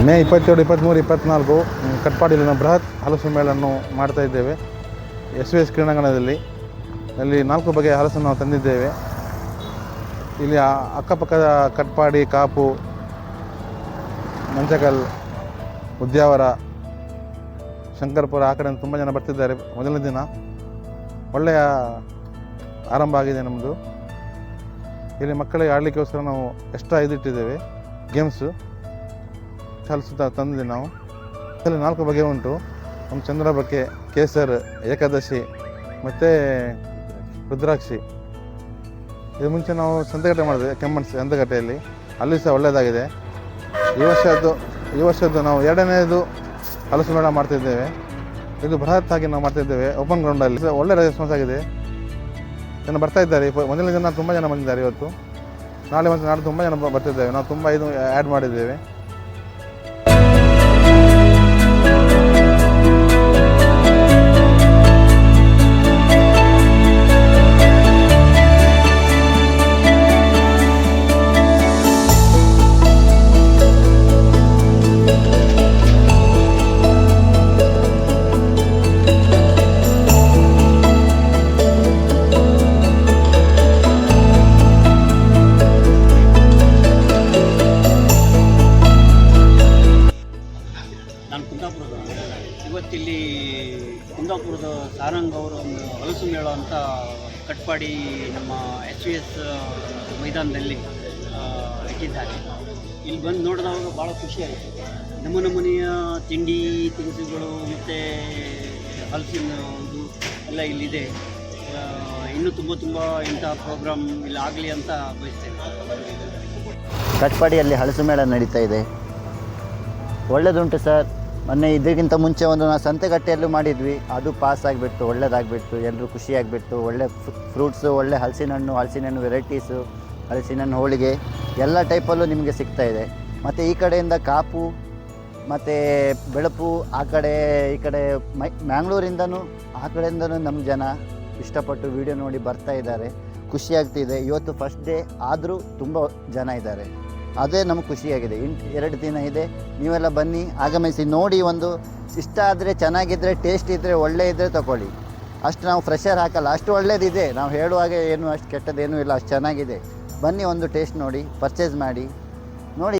ಮೇ 27, 23, 24 ಕಟ್ಪಾಡಿಯಲ್ಲಿ ನಾವು ಬೃಹತ್ ಹಲಸು ಮೇಳನ್ನು ಮಾಡ್ತಾ ಇದ್ದೇವೆ. SVS ಕ್ರೀಡಾಂಗಣದಲ್ಲಿ ಅಲ್ಲಿ 4 ಬಗೆಯ ಹಲಸನ್ನು ನಾವು ತಂದಿದ್ದೇವೆ. ಇಲ್ಲಿ ಅಕ್ಕಪಕ್ಕದ ಕಟ್ಪಾಡಿ, ಕಾಪು, ಮಂಚಕಲ್, ಉದ್ಯಾವರ, ಶಂಕರಪುರ ಆ ಕಡೆ ತುಂಬ ಜನ ಬರ್ತಿದ್ದಾರೆ. ಮೊದಲನೇ ದಿನ ಒಳ್ಳೆಯ ಆರಂಭ ಆಗಿದೆ ನಮ್ಮದು. ಇಲ್ಲಿ ಮಕ್ಕಳಿಗೆ ಆಡಲಿಕ್ಕೋಸ್ಕರ ನಾವು ಎಕ್ಸ್ಟ್ರಾ ಇದಿಟ್ಟಿದ್ದೇವೆ, ಗೇಮ್ಸು ಹಲಸು ತಂದಿದ್ದೀವಿ ನಾವು. ಇದರಲ್ಲಿ 4 ಬಗೆ ಉಂಟು. ನಮ್ಮ ಚಂದ್ರಬಕ್ಕೆ, ಕೇಸರ್, ಏಕಾದಶಿ ಮತ್ತು ರುದ್ರಾಕ್ಷಿ. ಇದು ಮುಂಚೆ ನಾವು ಸಂತೆಗಟ್ಟೆ ಮಾಡಿದ್ವಿ, ಕೆಮ್ಮಣ್ಸ್ ಸಂತೆಗಟ್ಟೆಯಲ್ಲಿ, ಅಲ್ಲಿ ಸಹ ಒಳ್ಳೆಯದಾಗಿದೆ. ಈ ವರ್ಷದ್ದು ನಾವು 2ನೇದು ಹಲಸು ಮೇಳ ಮಾಡ್ತಿದ್ದೇವೆ. ಇದು ಬೃಹತ್ ಆಗಿ ನಾವು ಮಾಡ್ತಿದ್ದೇವೆ, ಓಪನ್ ಗ್ರೌಂಡಲ್ಲಿ. ಒಳ್ಳೆ ರೆಸ್ಪಾನ್ಸ್ ಆಗಿದೆ, ಜನ ಬರ್ತಾ ಇದ್ದಾರೆ. ಮೊದಲನೇ ದಿನ ತುಂಬ ಜನ ಬಂದಿದ್ದಾರೆ. ಇವತ್ತು ನಾಳೆ ಮತ್ತು ನಾಳೆ ತುಂಬ ಜನ ಬರ್ತಿದ್ದೇವೆ. ನಾವು ತುಂಬ ಇದು ಆ್ಯಡ್ ಮಾಡಿದ್ದೇವೆ. ಇವತ್ತಿಲ್ಲಿ ಕುಂದಾಪುರದ ಸಾರಂಗ್ ಅವರು ಒಂದು ಹಲಸು ಮೇಳ ಅಂತ ಕಟ್ಪಾಡಿ ನಮ್ಮ SVS ಮೈದಾನದಲ್ಲಿ ಇಟ್ಟಿದ್ದಾರೆ. ಇಲ್ಲಿ ಬಂದು ನೋಡಿದಾಗ ಭಾಳ ಖುಷಿಯಾಯಿತು. ನಮೂನೆಯ ತಿಂಡಿ ತಿನಿಸುಗಳು ಮತ್ತು ಹಲಸಿನ ಇದು ಎಲ್ಲ ಇಲ್ಲಿದೆ. ಇನ್ನೂ ತುಂಬ ಇಂಥ ಪ್ರೋಗ್ರಾಮ್ ಇಲ್ಲಿ ಆಗಲಿ ಅಂತ ಬಯಸ್ತೇನೆ. ಕಟ್ಪಾಡಿಯಲ್ಲಿ ಹಲಸು ಮೇಳ ನಡೀತಾ ಇದೆ, ಒಳ್ಳೆಯದುಂಟು ಸರ್. ಮೊನ್ನೆ ಇದಕ್ಕಿಂತ ಮುಂಚೆ ಒಂದು ನಾವು ಸಂತೆಗಟ್ಟೆಯಲ್ಲೂ ಮಾಡಿದ್ವಿ, ಅದು ಪಾಸ್ ಆಗಿಬಿಟ್ಟು, ಒಳ್ಳೆಯದಾಗಿಬಿಟ್ಟು, ಎಲ್ಲರೂ ಖುಷಿಯಾಗಿಬಿಟ್ಟು. ಒಳ್ಳೆ ಫ್ರೂಟ್ಸು, ಒಳ್ಳೆ ಹಲಸಿನ ವೆರೈಟೀಸು, ಹಲಸಿನ ಹೋಳಿಗೆ ಎಲ್ಲ ಟೈಪಲ್ಲೂ ನಿಮಗೆ ಸಿಗ್ತಾಯಿದೆ. ಮತ್ತು ಈ ಕಡೆಯಿಂದ ಕಾಪು ಮತ್ತು ಬೆಳಪು, ಈ ಕಡೆ ಮ್ಯಾಂಗ್ಳೂರಿಂದನೂ ಆ ಕಡೆಯಿಂದನೂ ನಮ್ಮ ಜನ ಇಷ್ಟಪಟ್ಟು ವಿಡಿಯೋ ನೋಡಿ ಬರ್ತಾ ಇದ್ದಾರೆ. ಖುಷಿಯಾಗ್ತಿದೆ. ಇವತ್ತು ಫಸ್ಟ್ ಡೇ ಆದರೂ ತುಂಬ ಜನ ಇದ್ದಾರೆ, ಅದೇ ನಮಗೆ ಖುಷಿಯಾಗಿದೆ. 2 ದಿನ ಇದೆ, ನೀವೆಲ್ಲ ಬನ್ನಿ, ಆಗಮಿಸಿ, ನೋಡಿ. ಒಂದು ಇಷ್ಟ ಆದರೆ, ಚೆನ್ನಾಗಿದ್ದರೆ, ಟೇಸ್ಟ್ ಇದ್ದರೆ, ಒಳ್ಳೆ ಇದ್ದರೆ ತಗೊಳ್ಳಿ. ಅಷ್ಟು ನಾವು ಫ್ರೆಶರ್ ಹಾಕಲ್ಲ, ಅಷ್ಟು ಒಳ್ಳೇದಿದೆ. ನಾವು ಹೇಳುವಾಗ ಏನು ಅಷ್ಟು ಕೆಟ್ಟದ್ದೇನೂ ಇಲ್ಲ, ಅಷ್ಟು ಚೆನ್ನಾಗಿದೆ. ಬನ್ನಿ, ಒಂದು ಟೇಸ್ಟ್ ನೋಡಿ, ಪರ್ಚೇಸ್ ಮಾಡಿ.